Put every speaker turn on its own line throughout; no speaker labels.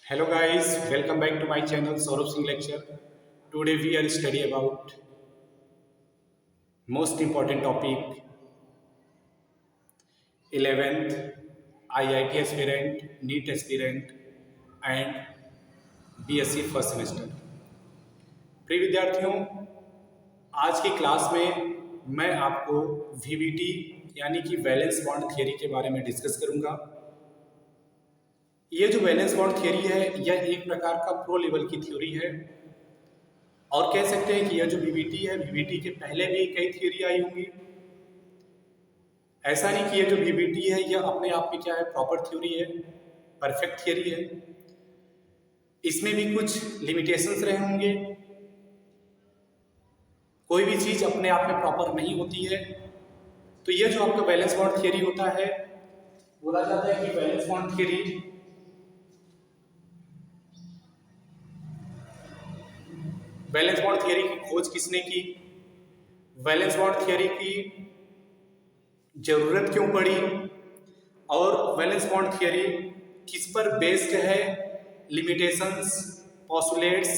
Hello guys, welcome back to my channel Saurabh Singh Lecture. Today we are study about most important topic 11th IIT aspirant, NEET aspirant and BSc first semester. प्रिय विद्यार्थियों, आज की class में मैं आपको VBT यानी कि valence bond theory के बारे में डिस्कस करूंगा। यह जो वैलेंस बॉन्ड थियरी है यह एक प्रकार का प्रो लेवल की थ्योरी है और कह सकते हैं कि यह जो वीबीटी है, वीबीटी के पहले भी कई थियरी आई होंगी। ऐसा नहीं कि यह जो वीबीटी है यह अपने आप में क्या है, प्रॉपर थ्योरी है, परफेक्ट थियरी है। इसमें भी कुछ लिमिटेशंस रहे होंगे। कोई भी चीज अपने आप में प्रॉपर नहीं होती है। तो यह जो आपका बैलेंस बॉन्ड थियरी होता है, बोला जाता है कि valence bond theory valence bond theory की खोज किसने की, वैलेंस बॉन्ड थियरी की जरूरत क्यों पड़ी और वैलेंस बॉन्ड थियरी किस पर बेस्ड है, लिमिटेशंस, पोस्टुलेट्स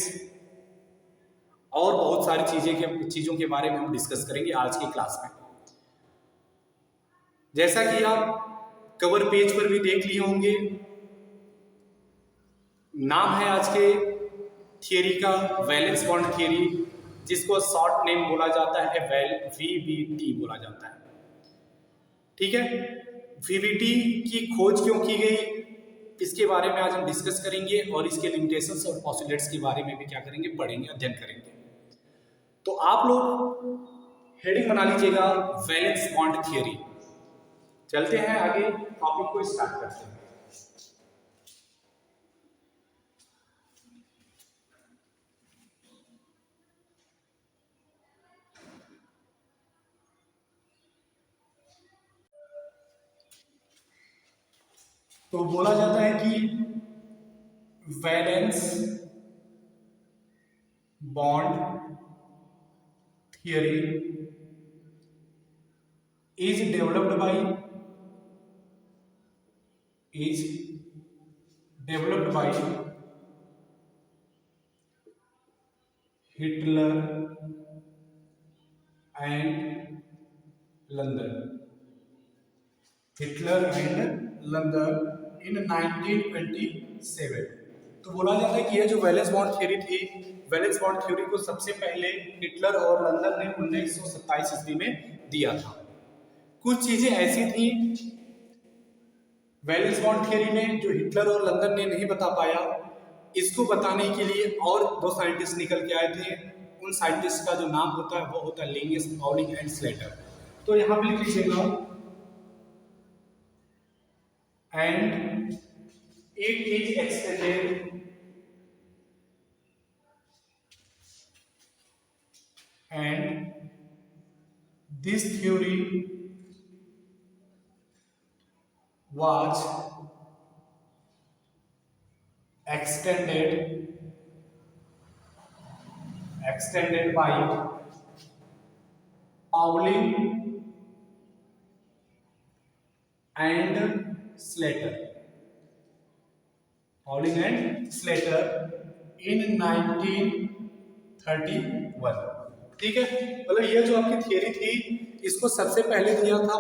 और बहुत सारी चीजों के बारे में हम डिस्कस करेंगे आज की क्लास में। जैसा कि आप कवर पेज पर भी देख लिए होंगे, नाम है आज के थियरी का वैलेंस बॉन्ड थियरी, जिसको शॉर्ट नेम बोला जाता है वीबीटी बोला जाता है। ठीक है, वीबीटी की खोज क्यों की गई इसके बारे में आज हम डिस्कस करेंगे और इसके लिमिटेशंस और पॉस्टुलेट्स के बारे में भी क्या करेंगे, पढ़ेंगे, अध्ययन करेंगे। तो आप लोग हेडिंग बना लीजिएगा वैलेंस बॉन्ड थियरी। चलते हैं आगे, टॉपिक को स्टार्ट करते हैं। तो बोला जाता है कि valence bond theory is developed by Hitler and London इन 1927। तो बोला जाता है कि यह जो वैलेंस बॉन्ड थ्योरी थी, वैलेंस बॉन्ड थ्योरी को सबसे पहले हिटलर और लंदन ने 1927 ईस्वी में दिया था। कुछ चीजें ऐसी थी वैलेंस बॉन्ड थ्योरी में जो हिटलर और लंदन ने नहीं बता पाया, इसको बताने के लिए और दो साइंटिस्ट निकल के आए थे। उन साइंटिस्ट का जो नाम होता है वो होता है लिनियस पाउलिंग एंड स्लेटर। तो यहां पे लिख लीजिएगा, and it is extended and this theory was extended by Pauling and Slater in 1931। ठीक है, मतलब यह जो आपकी थियरी थी इसको सबसे पहले दिया था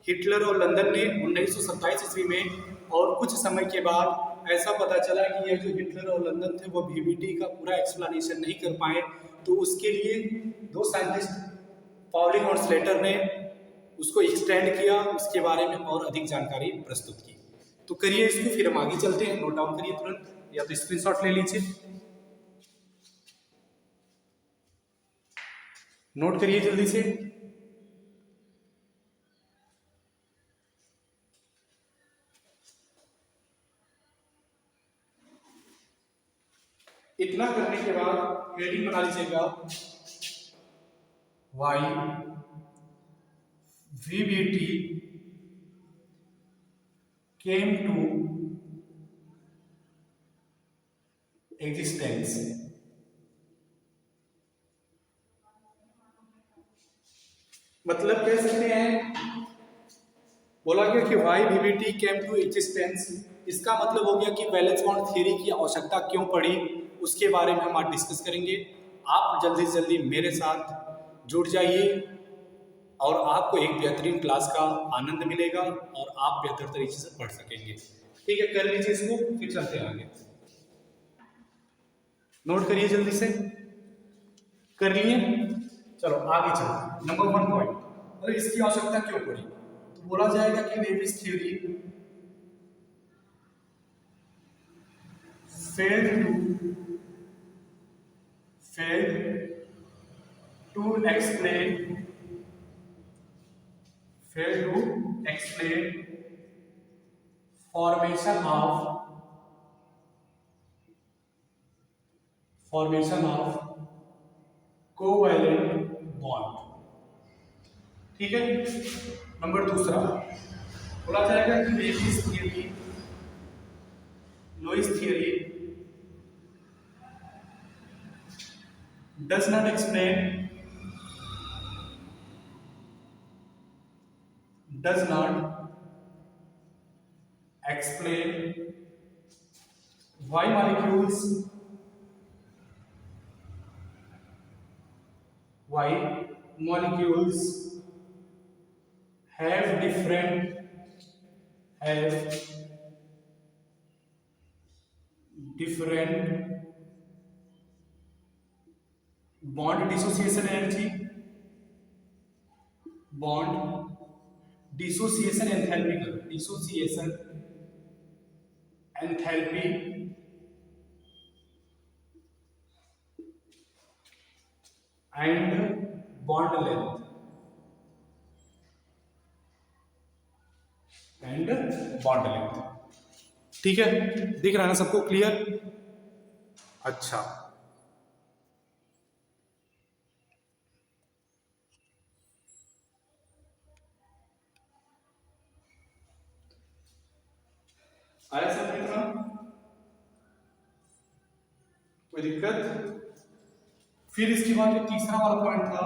हिटलर और लंदन ने 1927 ईस्वी में, और कुछ समय के बाद ऐसा पता चला कि यह जो हिटलर और लंदन थे वो वीबीटी का पूरा एक्सप्लेनेशन नहीं कर पाए। तो उसके लिए दो साइंटिस्ट पाउलिंग और स्लेटर ने उसको एक्सटेंड किया, उसके बारे में और अधिक जानकारी प्रस्तुत की। तो करिए इसको, फिर हम आगे चलते हैं। नोट डाउन करिए तुरंत, या तो स्क्रीनशॉट ले लीजिए, नोट करिए जल्दी से। इतना करने के बाद हेडिंग बना लीजिएगा, why VBT came to existence. मतलब कह सकते हैं, बोला गया कि why VBT came to existence, इसका मतलब हो गया कि वैलेंस बॉन्ड थ्योरी की आवश्यकता क्यों पड़ी, उसके बारे में हम आज डिस्कस करेंगे। आप जल्दी से जल्दी मेरे साथ जुड़ जाइए और आपको एक बेहतरीन क्लास का आनंद मिलेगा और आप बेहतर तरीके से पढ़ सकेंगे। ठीक है, कर लीजिए इसको, फिर चलते हैं आगे। नोट करिए जल्दी से, कर लिए? चलो आगे चलते। नंबर 1 पॉइंट, मतलब इसकी आवश्यकता क्यों पड़ी, तो बोला जाएगा कि Lewis theory failed to explain formation of covalent bond. ठीक है, नंबर दूसरा बोला जाएगा कि Lewis theory does not explain why molecules have different bond dissociation energy, bond dissociation enthalpy and bond length ठीक है, दिख रहा है ना सबको, क्लियर? अच्छा, आया सब कितना? कोई दिक्कत? फिर इसके बाद जो तीसरा वाला पॉइंट था,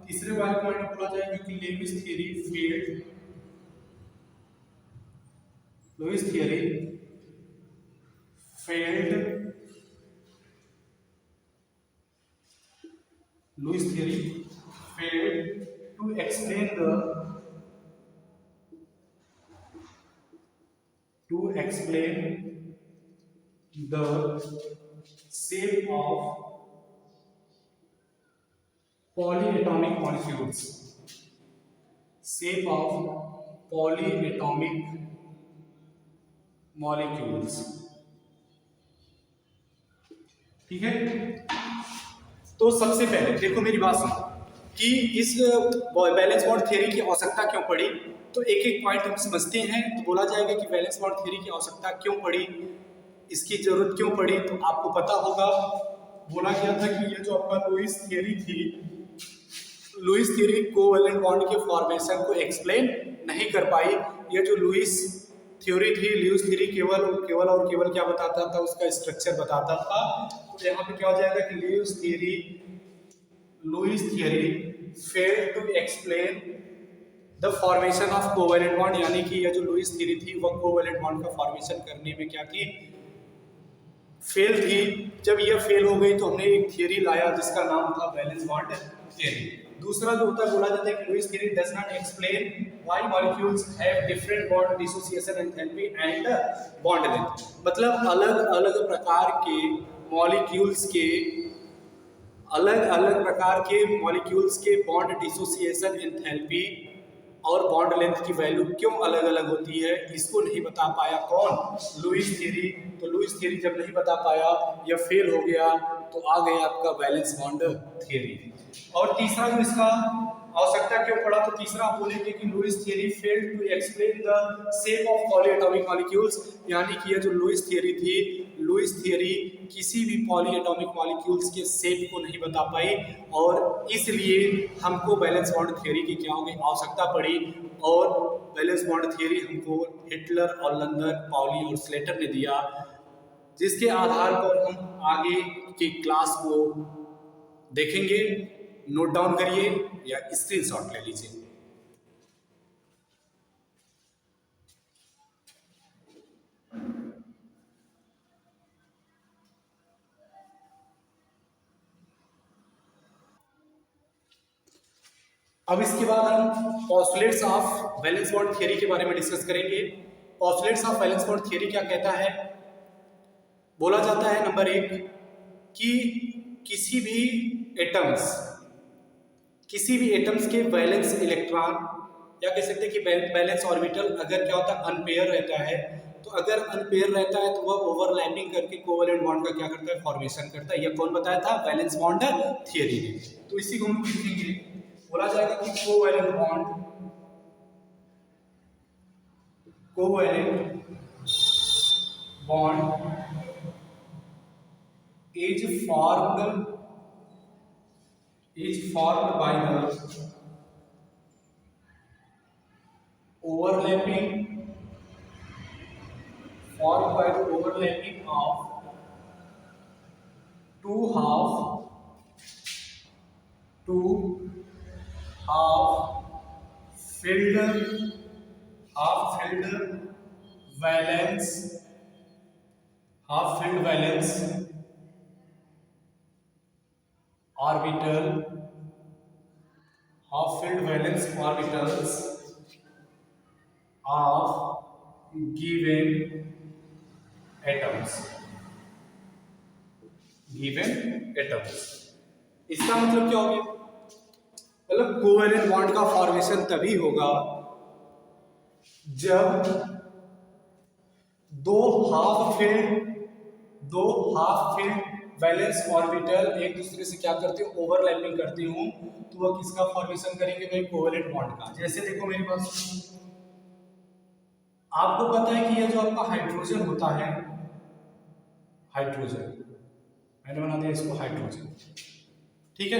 तीसरे वाले पॉइंट में बोला जाएगा कि Lewis theory failed to explain the shape of polyatomic molecules, ठीक है। तो सबसे पहले देखो मेरी बात सुनो कि इस बैलेंस बॉन्ड थ्योरी की आवश्यकता क्यों पड़ी, तो एक एक पॉइंट हम समझते हैं। तो बोला जाएगा कि बैलेंस बॉन्ड थ्योरी की आवश्यकता क्यों पड़ी, इसकी जरूरत क्यों पड़ी, तो आपको पता होगा बोला गया था कि ये जो आपका लुईस थ्योरी कोवैलेंट बॉन्ड के फॉर्मेशन को एक्सप्लेन नहीं कर पाई। ये जो लुईस थ्योरी केवल क्या बताता था, उसका स्ट्रक्चर बताता था। तो यहाँ पे क्या हो जाएगा कि Lewis theory failed to explain the formation of covalent bond, यानी कि यह जो लुईस थ्योरी थी वह कोवैलेंट बॉन्ड का फॉर्मेशन करने में क्या थी, फेल थी। जब यह फेल हो गई तो हमने एक थ्योरी लाया जिसका नाम था बैलेंस बॉन्ड थ्योरी। दूसरा जो होता है बोला जाता है कि Lewis theory does not explain why molecules have different bond dissociation enthalpy and bond length, मतलब अलग अलग प्रकार के मॉलिक्यूल्स के बॉन्ड डिसोसिएशन एंथैल्पी और बॉन्ड लेंथ की वैल्यू क्यों अलग अलग होती है, इसको नहीं बता पाया कौन, लुईस थ्योरी। तो लुईस थ्योरी जब नहीं बता पाया या फेल हो गया तो आ गया आपका बैलेंस बॉन्ड थ्योरी। और तीसरा जो इसका आवश्यकता क्यों पड़ा, तो तीसरा हम बोलेंगे कि Lewis theory failed to explain the shape of polyatomic molecules, यानी कि ये जो लुईस थ्योरी थी, लुईस थ्योरी किसी भी पॉलीएटॉमिक मॉलिक्यूल्स के शेप को नहीं बता पाई और इसलिए हमको बैलेंस बॉन्ड थ्योरी की क्या हो गई, आवश्यकता पड़ी। और बैलेंस बॉन्ड थ्योरी हमको हिटलर और लंदन, पाउली और स्लेटर ने दिया, जिसके आधार पर हम आगे की क्लास को देखेंगे। नोट डाउन करिए या स्क्रीनशॉट ले लीजिए। अब इसके बाद हम postulates of valence bond theory के बारे में डिस्कस करेंगे। Postulates of valence bond theory क्या कहता है? बोला जाता है नंबर 1 कि किसी भी एटम्स के वैलेंस इलेक्ट्रॉन या कह सकते हैं कि वैलेंस ऑर्बिटल अगर क्या होता है अनपेयर रहता है, तो अगर अनपेयर रहता है तो वह ओवरलैपिंग करके कोवैलेंट बॉन्ड का क्या करता है? फॉर्मेशन करता है। यह कौन बताया था? वैलेंस बॉन्ड थियरी ने। तो इसी को हम लिखेंगे, बोला जाएगा कि covalent bond is formed by the overlapping of two half filled valence orbitals of given atoms। इसका मतलब क्या हो गया? मतलब कोवैलेंट बॉन्ड का फॉर्मेशन तभी होगा जब दो हाफ फिल्ड वैलेंस ऑर्बिटल एक दूसरे से क्या करते हो? ओवरलैपिंग करती हूं, तो वह किसका फॉर्मेशन करेंगे भाई? कोवैलेंट बॉन्ड का। जैसे देखो मेरे पास, आपको पता है कि यह जो आपका हाइड्रोजन होता है, मैंने बना दिया इसको हाइड्रोजन, ठीक है।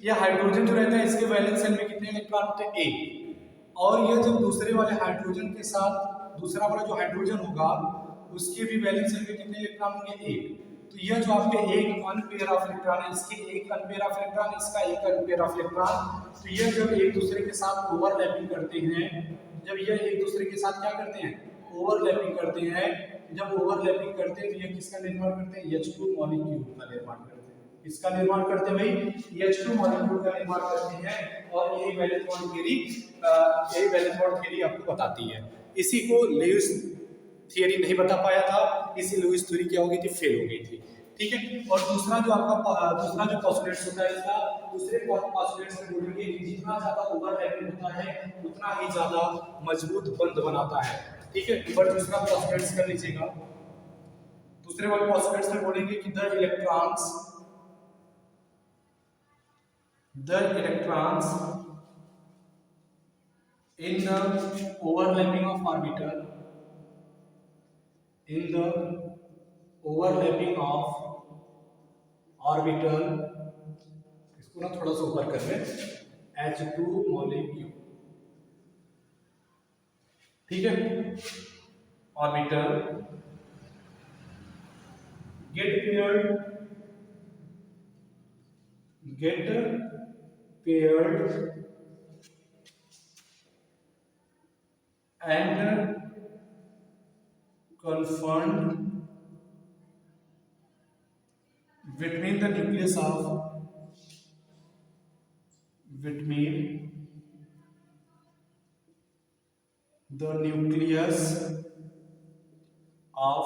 यह हाइड्रोजन जो रहता है इसके वैलेंस शेल में कितने इलेक्ट्रॉन होते हैं? 1। और यह जब दूसरे वाले हाइड्रोजन के साथ दूसरा वाला जो हाइड्रोजन होगा उसके भी वैलेंस शेल में कितने इलेक्ट्रॉन होंगे? 1। तो यह जो आपके एक अनपेयर ऑफ इलेक्ट्रॉन है, इसके एक अनपेयर ऑफ इलेक्ट्रॉन, इसका एक अनपेयर ऑफ इलेक्ट्रॉन, तो यह जब एक दूसरे के साथ ओवरलैपिंग करते हैं, जब यह एक दूसरे के साथ क्या करते हैं? ओवरलैपिंग करते हैं। जब ओवरलैपिंग करते हैं तो यह किसका निर्माण करते हैं? H2 मॉलिक्यूल का निर्माण करते हैं। इसका निर्माण करते हैं भाई, H2 मॉलिक्यूल का निर्माण करते हैं। और यही वैलेंस बॉन्ड थ्योरी आपको बताती है। इसी को ल्यूइस थियरी नहीं बता पाया था, इसी लुईस थ्योरी क्या हो गई थी? फेल हो गई थी, ठीक है। और दूसरा जो पॉस्टुलेट्स होता है इसका, दूसरे पॉस्टुलेट्स में बोलेंगे कि जितना ज्यादा ओवरलैपिंग होता है उतना ही ज्यादा मजबूत बंध बनाता है, ठीक है। एक बार दूसरा पॉस्टुलेट्स कर लीजिएगा। दूसरे वाले पॉस्टुलेट्स में बोलेंगे कि the electrons in the overlapping of orbital इसको ना थोड़ा सा ऊपर कर लें, H2 मॉलिक्यूल, ठीक है। Orbital get paired and confined between the nucleus of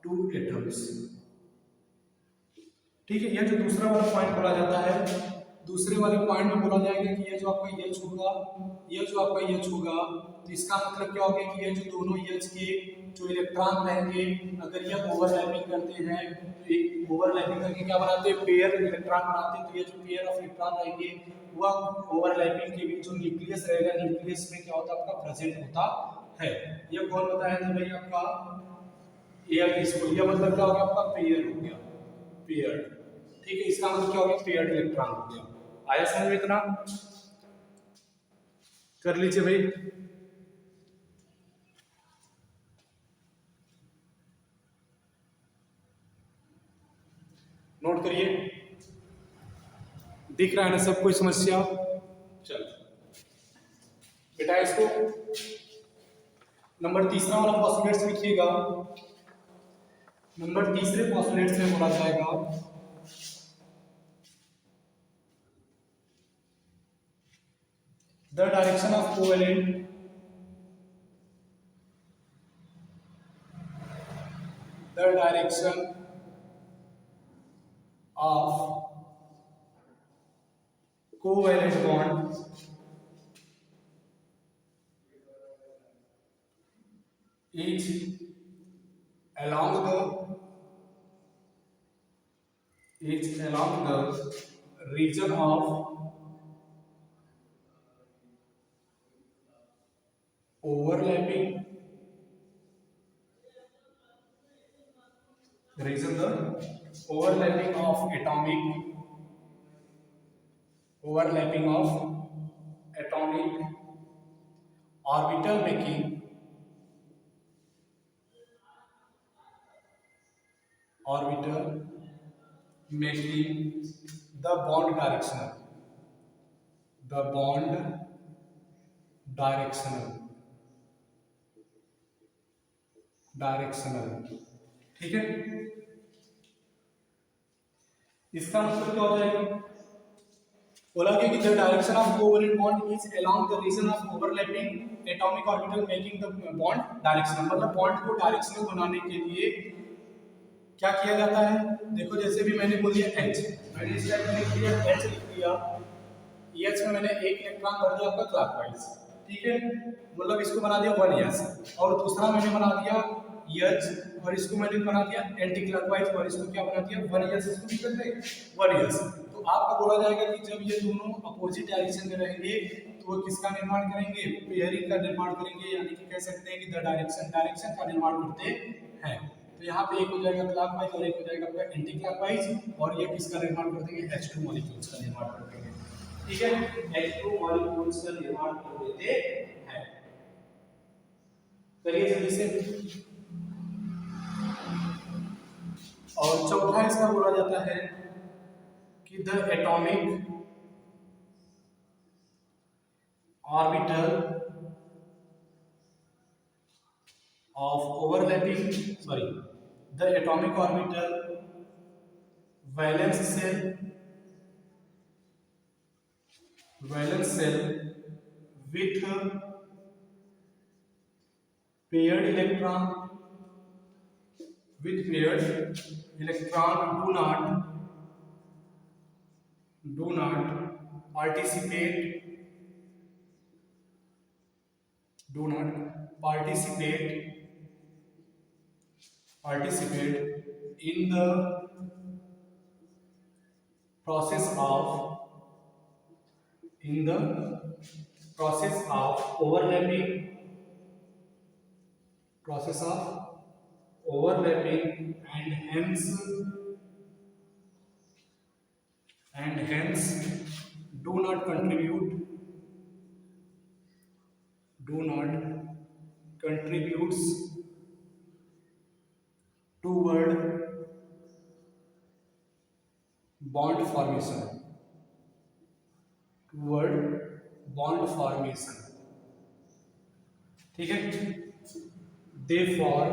two atoms, ठीक है। यह जो दूसरा वाला पॉइंट बोला जाता है, दूसरे वाले पॉइंट में बोला जाएगा कि यह जो आपका H होगा, यह जो आपका H होगा, तो इसका मतलब क्या होगा कि ये जो दोनों H के जो इलेक्ट्रॉन रहेंगे, अगर यह ओवरलैपिंग करते हैं तो एक ओवरलैपिंग करके क्या बनाते हैं? पेयर इलेक्ट्रॉन बनाते हैं। तो ये जो पेयर ऑफ इलेक्ट्रॉन रहेंगे वह ओवरलैपिंग के बीच जो न्यूक्लियस रहेगा, न्यूक्लियस में क्या होता है? आपका प्रेजेंट होता है। यह कौन बताया था भाई? आपका एयर इसको, यह मतलब क्या हो गया? आपका पेयर हो गया, पेयर, ठीक है। इसका मतलब क्या हो गया? पेयर्ड इलेक्ट्रॉन हो गया। आया समझ में? इतना कर लीजिए भाई। नोट करिए, दिख रहा है ना सब? कोई समस्या? चल बेटा, इसको नंबर तीसरा वाला पॉस्टुलेट्स लिखिएगा। नंबर तीसरे पॉस्टुलेट्स में बोला जाएगा the direction of covalent bond is along the region of overlapping atomic orbital making the bond directional, ठीक है। इसका मतलब क्या हो जाएगा, बोला गया कि the direction of covalent bond is along the region of overlapping atomic orbital making the bond directional, मतलब बॉन्ड को डायरेक्शनल बनाने के लिए क्या किया जाता है। देखो जैसे भी मैंने बोल दिया H, मैंने इस टाइप में लिख दिया H लिख दिया, H में मैंने एक इलेक्ट्रॉन भर दिया आपका क्लॉकवाइज, ठीक है, मतलब इसको बना दिया 1s, और दूसरा मैंने बना दिया H और इसको मैंने बना दिया एंटी क्लॉकवाइज और इसको क्या बना दिया 1s, इसको निकल गए 1s। तो आपको बोला जाएगा कि जब ये दोनों अपोजिट डायरेक्शन में रहेंगे तो वो किसका निर्माण करेंगे, पेयरिंग का निर्माण करेंगे, यानी कि कह सकते हैं कि द डायरेक्शन का निर्माण करते हैं। तो यहाँ पे एक हो जाएगा क्लॉकवाइज और एक हो जाएगा आपका एंटी क्लॉकवाइज, और ये किसका निर्माण कर देंगे, H2 मॉलिक्यूल्स का निर्माण कर देंगे, ठीक है, H2 मॉलिक्यूल्स का निर्माण कर देते हैं। करिए जल्दी से। और चौथा इसका बोला जाता है कि the atomic orbital of overlapping the atomic orbital valence shell with paired electron do not participate in the process of overlapping and hence do not contributes toward bond formation, ठीक है। therefore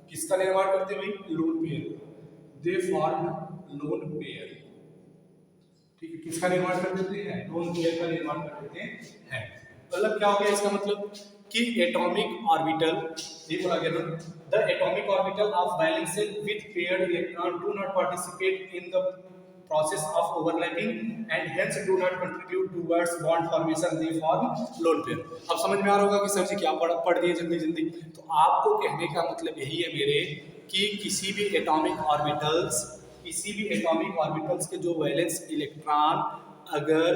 किसका निर्माण करते हैं भाई, lone pair, they form lone pair, ठीक है, किसका निर्माण कर देते हैं, लोन पेयर का निर्माण कर देते हैं। मतलब क्या हो गया इसका मतलब कि एटॉमिक ऑर्बिटल, ये बोला गया ना, the atomic orbital of valence shell with paired electron do not participate in the process of overlapping and hence do not contribute towards bond formation, they form lone pair। अब समझ में आ रहा होगा कि सर जी क्या पढ़ दिए जल्दी। तो आपको कहने का मतलब यही है मेरे कि किसी भी एटॉमिक ऑर्बिटल्स के जो वैलेंस इलेक्ट्रॉन अगर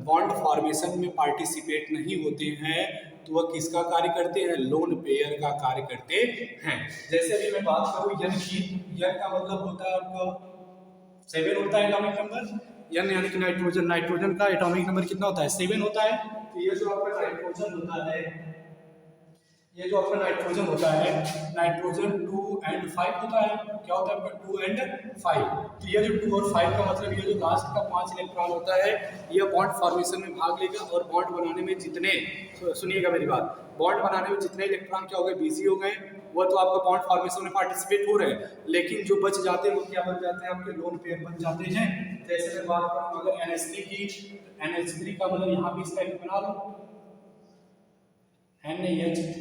बॉन्ड फॉर्मेशन में पार्टिसिपेट नहीं होते हैं तो वह किसका कार्य करते हैं, लोन पेयर का कार्य करते हैं। जैसे अभी मैं बात करूँ N की, N का मतलब होता है आपका 7 होता है एटॉमिक नंबर, N यानी कि नाइट्रोजन का एटॉमिक नंबर कितना होता है, 7 होता है। तो ये जो आपका नाइट्रोजन होता है, नाइट्रोजन 2 and 5 होता है। क्या होता है आपका 2 and 5। तो ये जो 2 और 5 का मतलब ये जो लास्ट का 5 इलेक्ट्रॉन होता है ये बॉन्ड फॉर्मेशन में भाग लेगा और बॉन्ड बनाने में जितने, सुनिएगा मेरी बात, बॉन्ड बनाने में जितने इलेक्ट्रॉन क्या हो गए, बिजी हो गए, वो तो आपका बॉन्ड फॉर्मेशन में पार्टिसिपेट हो रहे हैं, लेकिन जो बच जाते हैं वो क्या बन जाते हैं, आपके लोन पेयर बन जाते हैं। जैसे मैं बात करूं अगर NH3 की, NH3 का मतलब यहाँ भी इस टाइप बना लो NH3,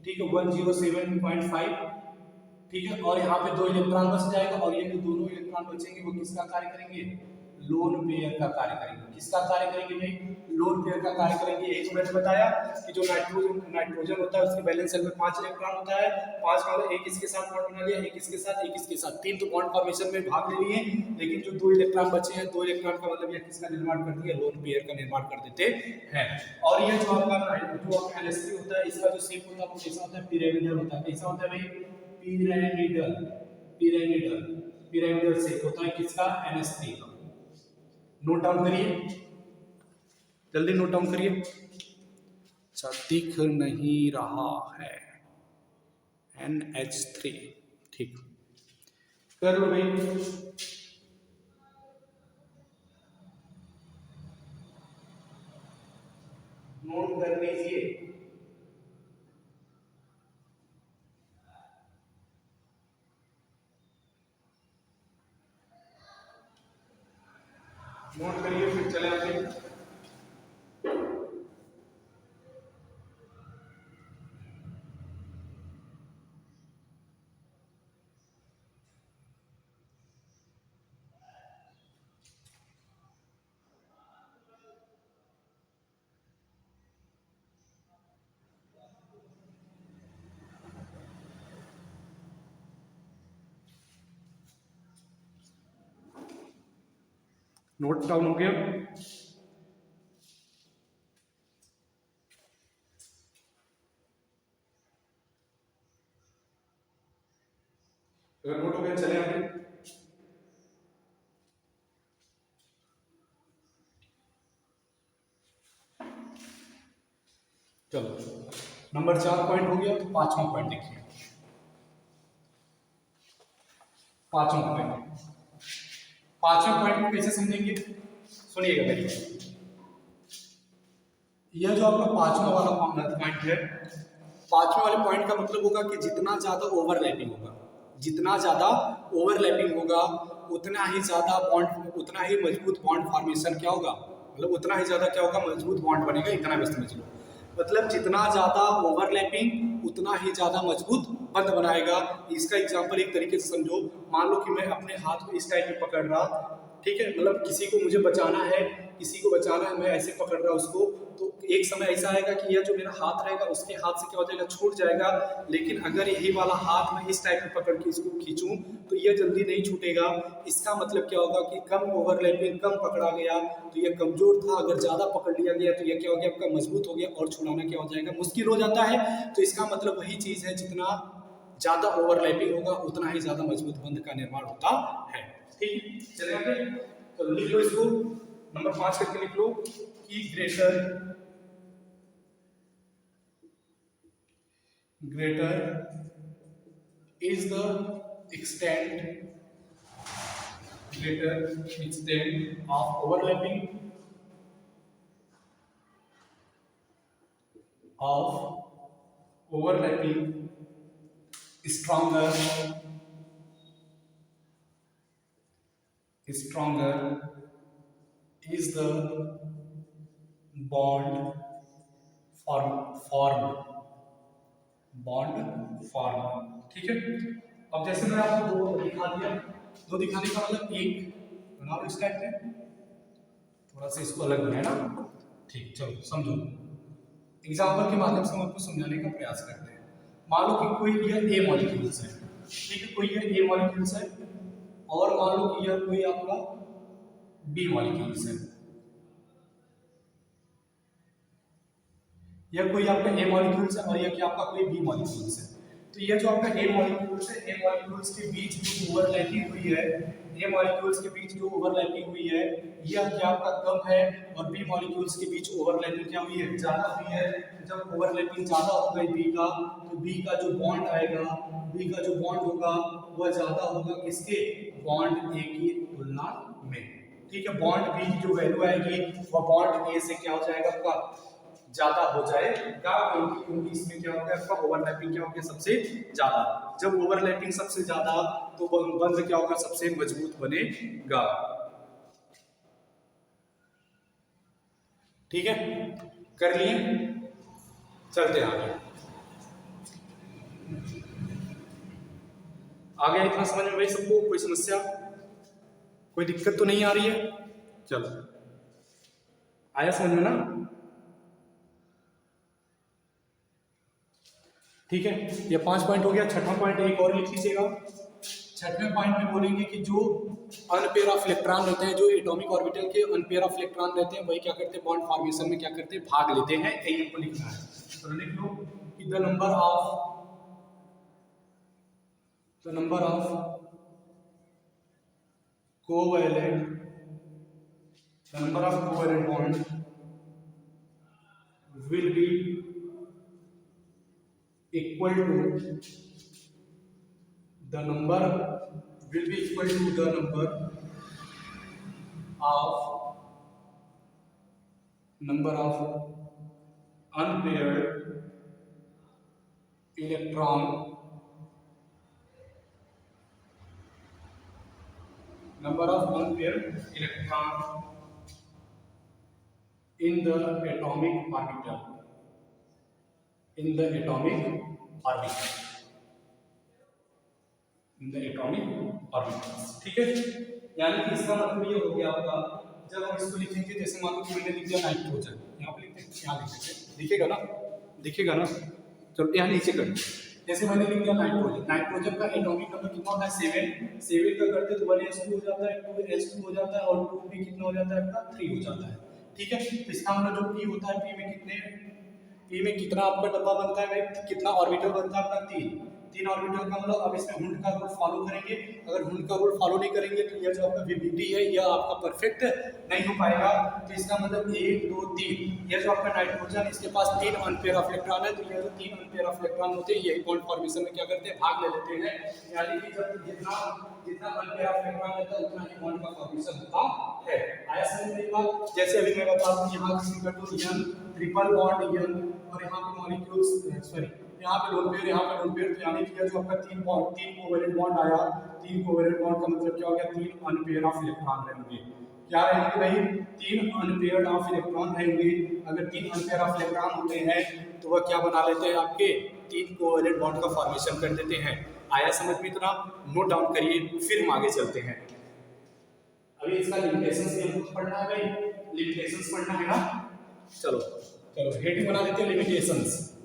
ठीक है 107.5, ठीक है। और यहाँ पे 2 इलेक्ट्रॉन बच जाएगा और ये जो दोनों इलेक्ट्रॉन बचेंगे वो किसका कार्य करेंगे, लोन पेयर का कार्य करेंगे। किसका कार्य करेंगे भाई, लोन पेयर का कार्य करेंगे। एक मैंने बताया कि जो नाइट्रोजन होता है उसके वैलेंस शेल में 5 इलेक्ट्रॉन होता है, 5 का मतलब एक इसके साथ बॉन्ड बना लिया, एक इसके साथ, एक इसके साथ, 3 तो बॉन्ड फॉर्मेशन में भाग ले लिए, लेकिन जो 2 इलेक्ट्रॉन बचे हैं, 2 इलेक्ट्रॉन का मतलब ये किसका निर्माण कर दिया, लोन पेयर का निर्माण कर देते हैं। और ये जो आपका NH3 होता है इसका जो शेप होता है वो कैसा होता है, पिरामिडल होता है। कैसा होता है भाई, पिरामिडल, पिरामिडल, पिरामिडल शेप होता है किसका, NH3 का। नोट डाउन करिए, जल्दी नोट डाउन करिए। अच्छा दिख नहीं रहा है NH3, ठीक कर लो भाई। नोट कर लीजिए। नोट करिए फिर चले आगे। नोट डाउन हो गया। अगर नोट हो गया चले आगे। चलो नंबर 4 पॉइंट हो गया, तो 5वां पॉइंट देखिए। 5वां पॉइंट, 5वें पॉइंट को कैसे समझेंगे, सुनिएगा मेरी बात। यह जो आपका 5वां वाला पॉइंट है, 5वें वाले पॉइंट का मतलब होगा कि जितना ज्यादा ओवरलैपिंग होगा, जितना ज्यादा ओवरलैपिंग होगा उतना ही ज्यादा बॉन्ड, उतना ही मजबूत बॉन्ड फॉर्मेशन क्या होगा, मतलब उतना ही ज्यादा क्या होगा, मजबूत बॉन्ड बनेगा। इतना भी समझ लो, मतलब जितना ज्यादा ओवरलैपिंग उतना ही ज्यादा मजबूत बंध बनाएगा। इसका एग्जांपल एक तरीके से समझो, मान लो कि मैं अपने हाथ को इस टाइप में पकड़ रहा, ठीक है, मतलब किसी को मुझे बचाना है, किसी को बचाना है, मैं ऐसे पकड़ रहा उसको, तो एक समय ऐसा आएगा कि यह जो मेरा हाथ रहेगा उसके हाथ से क्या हो जाएगा, छूट जाएगा। लेकिन अगर यही वाला हाथ मैं इस टाइप में पकड़ के इसको खींचूं तो यह जल्दी नहीं छूटेगा। इसका मतलब क्या होगा कि कम ओवरलैपिंग, कम पकड़ा गया तो यह कमजोर था, अगर ज्यादा पकड़ लिया गया तो यह क्या हो गया, आपका मजबूत हो गया और छुड़ाना क्या हो जाएगा, मुश्किल हो जाता है। तो इसका मतलब वही चीज है, जितना ज्यादा ओवरलैपिंग होगा उतना ही ज्यादा मजबूत बंध का निर्माण होता है। ठीक है, चलिए आगे तो लिख लो इसको, नंबर 5 करके लिख लो कि greater is the extent, greater extent of overlapping stronger is the bond form। ठीक है, अब जैसे मैं आपको दो दिखा दिया, दो दिखाने का मतलब एक बनाओ इस टाइप में, थोड़ा सा इसको अलग बनाए ना। ठीक, चलो समझो, एग्जाम्पल के माध्यम से हम आपको समझाने का प्रयास करते हैं। मान लो कि कोई यह ए मॉलिक्यूल्स है, ठीक है, कोई यह ए मॉलिक्यूल्स है, और मान लो कि यह कोई आपका बी मॉलिक्यूल्स है, यह कोई आपका ए मॉलिक्यूल्स है और यह क्या आपका कोई बी मॉलिक्यूल्स है। तो यह जो आपका ए मॉलिक्यूल्स है, ए मॉलिक्यूल्स के बीच जो ओवरलैपिंग हुई है, ए मॉलिक्यूल्स के बीच जो ओवरलैपिंग हुई है, यह क्या आपका कम है, और बी मॉलिक्यूल्स के बीच ओवरलैपिंग क्या हुई है, ज्यादा हुई है। जब ओवरलैपिंग ज्यादा हो गई बी का, तो बी का जो बॉन्ड आएगा, बी का जो बॉन्ड होगा वह ज्यादा होगा किसके, बॉन्ड ए की तुलना में। ठीक है, बॉन्ड बी की जो वैल्यू आएगी वह बॉन्ड ए से क्या हो जाएगा, आपका ज्यादा हो जाएगा, क्योंकि इसमें क्या होगा, आपका ओवरलैपिंग क्या होगा सबसे ज्यादा। जब ओवरलैपिंग सबसे ज्यादा तो बंध क्या होगा, सबसे मजबूत बनेगा। ठीक है, कर लिए, चलते आगे। आ गया इतना समझ में भाई सबको? कोई समस्या, कोई दिक्कत तो नहीं आ रही है? चलो, आया समझ में ना? ठीक है, ये 5 पॉइंट हो गया। छठा पॉइंट एक और लिख लीजिएगा। छठवें पॉइंट में बोलेंगे कि जो अनपेयर ऑफ इलेक्ट्रॉन रहते हैं, जो एटॉमिक ऑर्बिटल के अनपेयर ऑफ इलेक्ट्रॉन रहते हैं, वही क्या करते हैं, बॉन्ड फॉर्मेशन में क्या करते हैं, भाग लेते हैं। यही हमको लिखना है। तो लिख लो कि the number of covalent bond will be equal to the number of unpaired electron in the atomic orbital. ठीक है, यानी कि इसका मतलब ये हो गया आपका, जब हम इसको लिखेंगे, जैसे मान लो कि मैंने लिख दिया नाइट्रोजन, यहाँ पे लिखते हैं, यहाँ लिखेंगे, दिखेगा ना? चलो यहाँ नीचे कर, जैसे मैंने लिख दिया नाइट्रोजन का एटॉमिक नंबर कितना होता है, 7 का करते तो 1s2 हो जाता है, 2s2 हो जाता है, और 2 भी कितना हो जाता है आपका, 3 हो जाता है। ठीक है, तो इसका मतलब जो P होता है, P में कितना आपका डब्बा बनता है भाई, कितना ऑर्बिटल बनता है आपका, 3 ऑर्बिटल का मतलब। अब इसमें हुंड का रूल फॉलो करेंगे, अगर हुंड का रूल फॉलो नहीं करेंगे तो यह जो आपका VBD है यह आपका परफेक्ट नहीं हो पाएगा। तो इसका मतलब 1 2 3, यह जो आपका नाइट्रोजन, इसके पास 3 अनपेयर ऑफ इलेक्ट्रॉन है, तो यह जो 3 अनपेयर ऑफ इलेक्ट्रॉन होते हैं, यही बॉन्ड फॉर्मेशन में क्या करते हैं, भाग ले लेते हैं। यानी कि जब जितना अनपेयर ऑफ इलेक्ट्रॉन रहता है उतना ही बॉन्ड का फॉर्मेशन होता है। आया समझ में बात? जैसे अभी मैं बता दूं, यहाँ किसी का तो यंग ट्रिपल बॉन्ड यंग, और यहाँ पे मॉलिक्यूल्स, सॉरी यहाँ पे लोन पेयर, यहाँ पे लोन पेयर, तो यानी कि जो आपका 3 कोवेलेंट बॉन्ड आया, 3 कोवेलेंट बॉन्ड का मतलब क्या हो गया, 3 अनपेयर ऑफ इलेक्ट्रॉन रहेंगे। क्या रहेंगे भाई, 3 अनपेयर ऑफ इलेक्ट्रॉन रहेंगे। अगर 3 अनपेयर ऑफ इलेक्ट्रॉन होते हैं तो वह क्या बना लेते हैं, आपके 3 कोवेलेंट बॉन्ड का फॉर्मेशन कर देते हैं। आया समझ में? इतना नोट डाउन करिए, फिर हम आगे चलते हैं। अभी इसका लिमिटेशंस भी हमको पढ़ना है भाई, लिमिटेशंस पढ़ना है ना। चलो हेडिंग बना देते हैं, लिमिटेशंस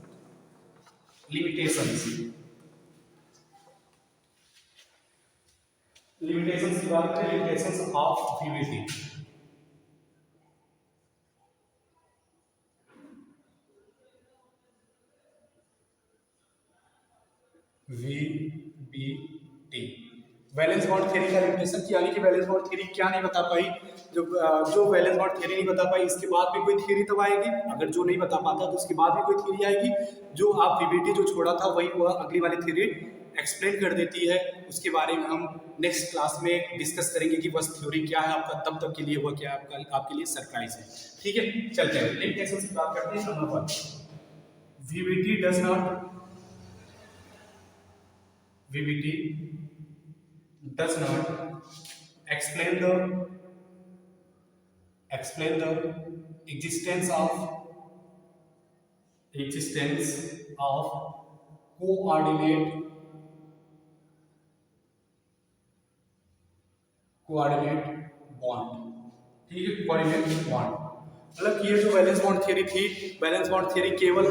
की बात करें, limitations of VBD। Valence bond theory का लिमिटेशन, यानी कि वैलेंस बॉन्ड थ्योरी क्या नहीं बता पाई, जो वैलेंस बॉन्ड थ्योरी नहीं बता पाई, इसके बाद भी कोई थ्योरी तब आएगी। अगर जो नहीं बता पाता तो उसके बाद भी कोई थ्योरी आएगी। जो आप VBD जो छोड़ा था वही वह अगली वाली थ्योरी एक्सप्लेन कर देती है। उसके बारे में हम नेक्स्ट क्लास में डिस्कस करेंगे कि बस थ्योरी क्या है आपका, तब तक के लिए वह क्या आपके लिए सरप्राइज है। ठीक है, चलते हैं लिमिटेशन की बात करते हैं। Number 1, VBD does not explain the existence of coordinate bond. ठीक है, कोऑर्डिनेट बॉन्ड मतलब ये जो वैलेंस बॉन्ड थ्योरी थी, वैलेंस बॉन्ड थ्योरी केवल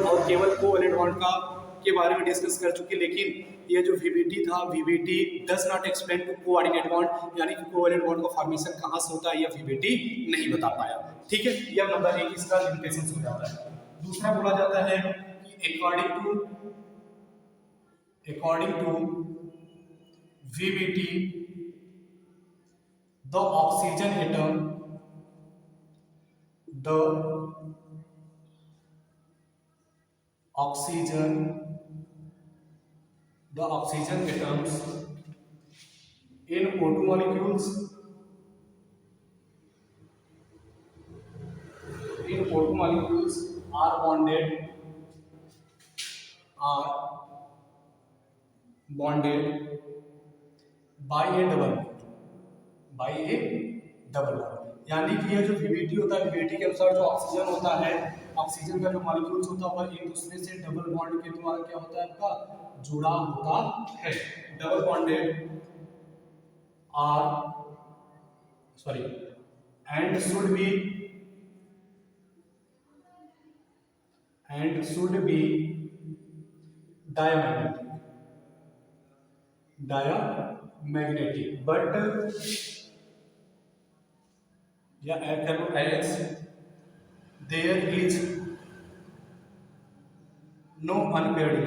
कोवैलेंट बॉन्ड के बारे में डिस्कस कर चुकी, लेकिन ये जो VBD था, VBD does not explain to coordinate bond, यानी कि कोवैलेंट बॉन्ड का फॉर्मेशन कहां से होता है यह VBD नहीं बता पाया। ठीक है, यह नंबर 1 इसका लिमिटेशन हो जाता है। दूसरा बोला जाता है कि according to VBD the oxygen atoms in O2 molecules are bonded by a double bond, यानी कि ये जो वीवीटी होता है, वीवीटी के अनुसार जो ऑक्सीजन होता है, ऑक्सीजन का जो मॉलिक्यूल्स होता है वह एक दूसरे से डबल बॉन्ड के द्वारा क्या होता है, आपका जुड़ा होता है। Double bonded are sorry and should be diamagnetic but या as there is no unpaired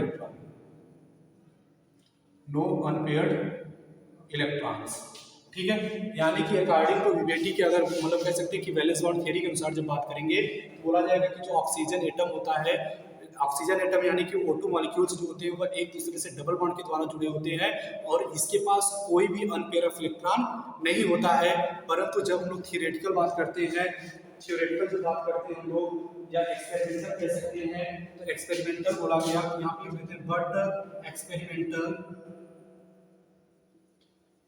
electrons. ठीक है, यानी कि अकॉर्डिंग टू वीवेटी के, अगर मतलब कह सकते हैं कि वैलेंस बॉन्ड थ्योरी के अनुसार जब बात करेंगे तो बोला जाएगा कि जो ऑक्सीजन एटम होता है, ऑक्सीजन एटम यानी कि O2 मॉलिक्यूल्स जो होते हैं वह एक दूसरे से डबल बॉन्ड के द्वारा जुड़े होते हैं और इसके पास कोई भी अनपेयर ऑफ इलेक्ट्रॉन नहीं होता है। परंतु जब हम लोग थियोरेटिकल बात करते हैं, थियोरेटिकल जो बात करते हैं हम लोग या एक्सपेरिमेंटल कह सकते हैं, तो एक्सपेरिमेंटल बोला गया कि यहाँ पे कहते हैं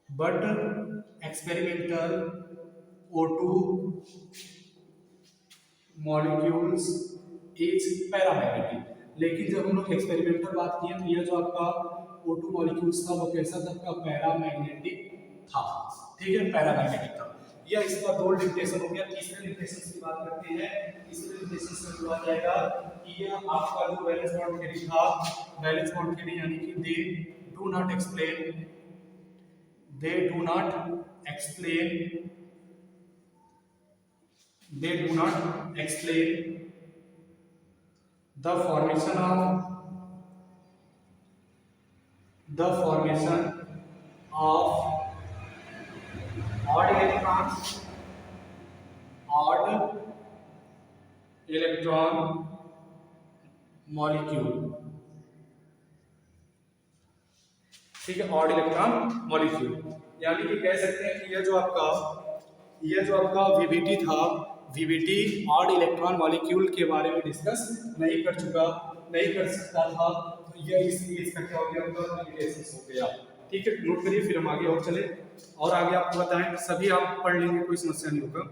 but experimental O2 molecules is paramagnetic. लेकिन जब हम लोग एक्सपेरिमेंटल बात किए तो यह जो आपका O2 मॉलिक्यूल्स था वो कैसा था, आपका पैरामैग्नेटिक था। ठीक है, पैरामैग्नेटिक था। यह इसका दो लिमिटेशन हो गया। तीसरे लिमिटेशन की बात करते हैं। तीसरे लिमिटेशन में बोला जाएगा कि यह आपका जो वैलेंस बॉन्ड थ्योरी था, वैलेंस बॉन्ड थ्योरी यानी कि they do not explain the formation of odd electron molecule। ठीक है, ऑड इलेक्ट्रॉन मॉलिक्यूल, यानी कि कह सकते हैं कि यह जो आपका वीवीटी था, वीवीटी ऑड इलेक्ट्रॉन मॉलिक्यूल के बारे में डिस्कस नहीं कर सकता था। तो यह इसका क्या हो गया, लिमिटेशंस हो गया। ठीक है, नोट करिए, फिर हम आगे और चले और आगे आपको बताएं। सभी आप पढ़ लेंगे, कोई समस्या नहीं होगा।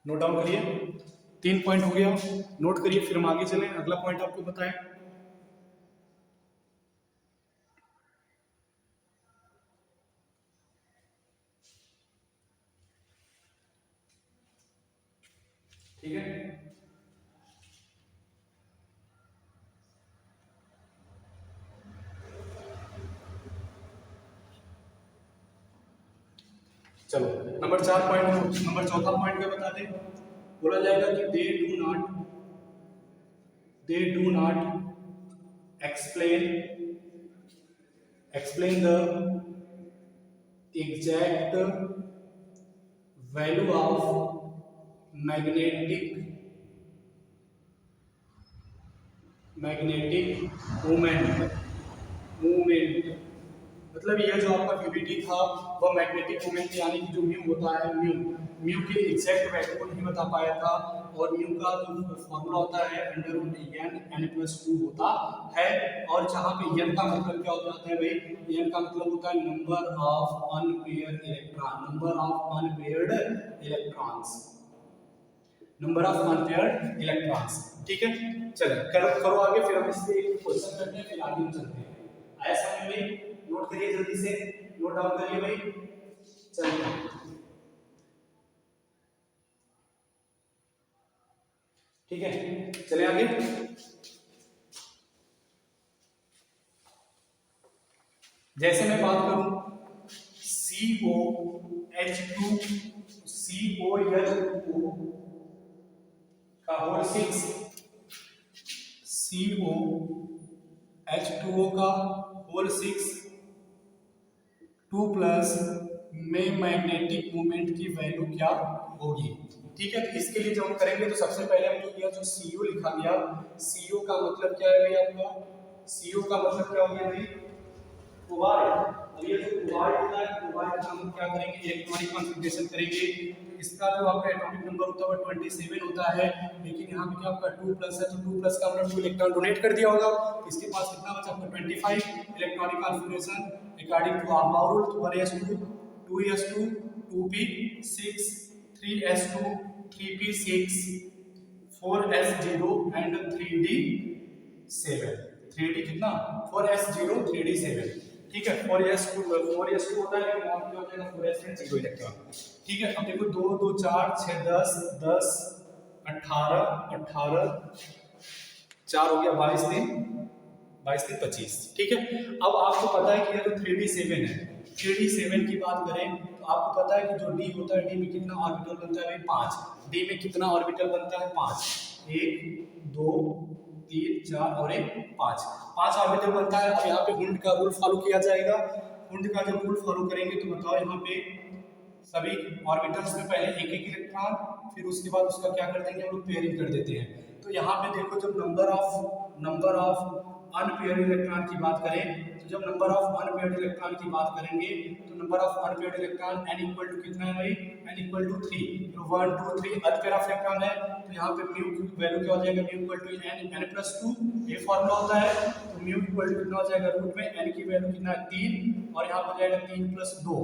नोट डाउन करिए, 3 पॉइंट हो गया, नोट करिए, फिर हम आगे चलें। अगला पॉइंट आपको बताएं। ठीक है, चलो नंबर 4 पॉइंट, नंबर चौथा पॉइंट क्या बता दें। बोला जाएगा कि they do not explain the exact value of magnetic movement। मतलब यह जो आपका वीवीटी था वह मैग्नेटिक मोमेंट यानी कि जो म्यू होता है, म्यू के एग्जैक्ट वैल्यू को नहीं बता पाया था। और म्यू का जो फॉर्मूला होता है n+2 होता है। और जहाँ पे n का मतलब क्या होता है भाई, n का मतलब होता है नंबर ऑफ अनपेयर्ड इलेक्ट्रॉन्स। ठीक है, चलिए करो आगे, फिर हम इससे एक क्वेश्चन करते हैं, फिर आगे हम चलते हैं। आया समझ में? नोट करिए, जल्दी से नोट डाउन करिए भाई। चलिए ठीक है, चले आगे। जैसे मैं बात करूं COH2 का होल 6, COH2O का होल 6 2 प्लस में मैग्नेटिक मोमेंट की वैल्यू क्या होगी। ठीक है, तो इसके लिए जो हम करेंगे तो सबसे पहले हम जो CO लिखा गया, CO का मतलब क्या है भाई आपका, CO का मतलब क्या हो गया भाई, कोबाल्ट। अब ये जो कोबाल्ट होता है, कोबाल्ट का हम क्या करेंगे, इलेक्ट्रॉनिक कॉन्फ़िगरेशन करेंगे। इसका जो आपका एटॉमिक नंबर होता है वो 27 होता है, लेकिन यहाँ पे क्या आपका 2+ है, तो 2+ का हमने 2 इलेक्ट्रॉन डोनेट कर दिया होगा। इसके पास कितना बचा आपका 25। Electronic configuration according to our rule 1s2 2s2 2p6 3s2 3p6 4s0 and 3d7। 3d कितना 4s0 3d7, ठीक है। 4s2 होता है, लेकिन वहां पे हो जाएगा 4s0 इलेक्ट्रॉन, ठीक है। अब देखो 2 2 4 6 10 10 18 18 4 हो गया 22 3 25, ठीक है। अब आपको पता है कि ये जो 3d7 है, 3d7 की बात करें तो आपको पता है कि जो d होता है, d में कितना ऑर्बिटल बनता है, 5। d में कितना ऑर्बिटल बनता है, 5। 1 2 3 4 और 1 5 ऑर्बिटल बनता है। अब यहाँ पे हुंड का रूल फॉलो किया जाएगा। हुंड का जब रूल फॉलो करेंगे तो बताओ, यहाँ पे सभी ऑर्बिटल्स में पहले एक एक इलेक्ट्रॉन, फिर उसके बाद उसका क्या कर देंगे हम लोग, पेयरिंग कर देते हैं। तो यहाँ पे देखो, जब नंबर ऑफ अनपेयर्ड इलेक्ट्रॉन की बात करें, तो जब नंबर ऑफ अनपेयर्ड इलेक्ट्रॉन की बात करेंगे तो number of unpaired electron n equal to कितना है भाई, n इक्वल टू 3। तो 1 2 3 अनपेयर ऑफ इलेक्ट्रॉन है, तो यहाँ पे म्यू की वैल्यू क्या हो जाएगा, म्यू इक्वल टू n+2, ये फॉर्मूला होता है। तो म्यू इक्वल टू कितना हो जाएगा, रूट में n की वैल्यू कितना है 3, और यहाँ पर जाएगा 3+2,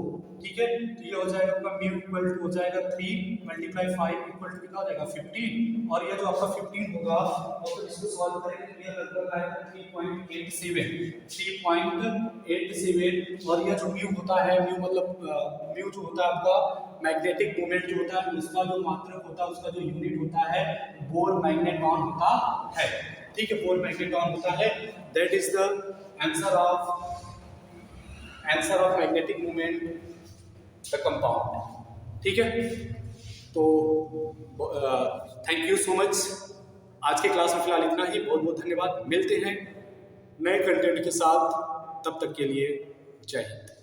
ठीक है। तो ये हो जाएगा आपका म्यू इक्वल टू हो जाएगा 3 × 5 इक्वल टू कितना हो जाएगा 15, और ये जो आपका 15 होगा, और तो इसको सॉल्व करेंगे तो ये लगभग आएगा 3.87, और ये जो म्यू होता है, म्यू मतलब म्यू जो होता है आपका मैग्नेटिक मोमेंट जो होता है, उसका जो मात्रक होता है, उसका जो यूनिट होता है, बोर मैग्नेटॉन होता है, ठीक है। बोर मैग्नेटॉन होता है। That is the answer of magnetic moment the compound, ठीक है। तो थैंक यू सो मच। आज के क्लास में फिलहाल इतना ही। बहुत बहुत धन्यवाद। मिलते हैं नए कंटेंट के साथ, तब तक के लिए जय हिंद।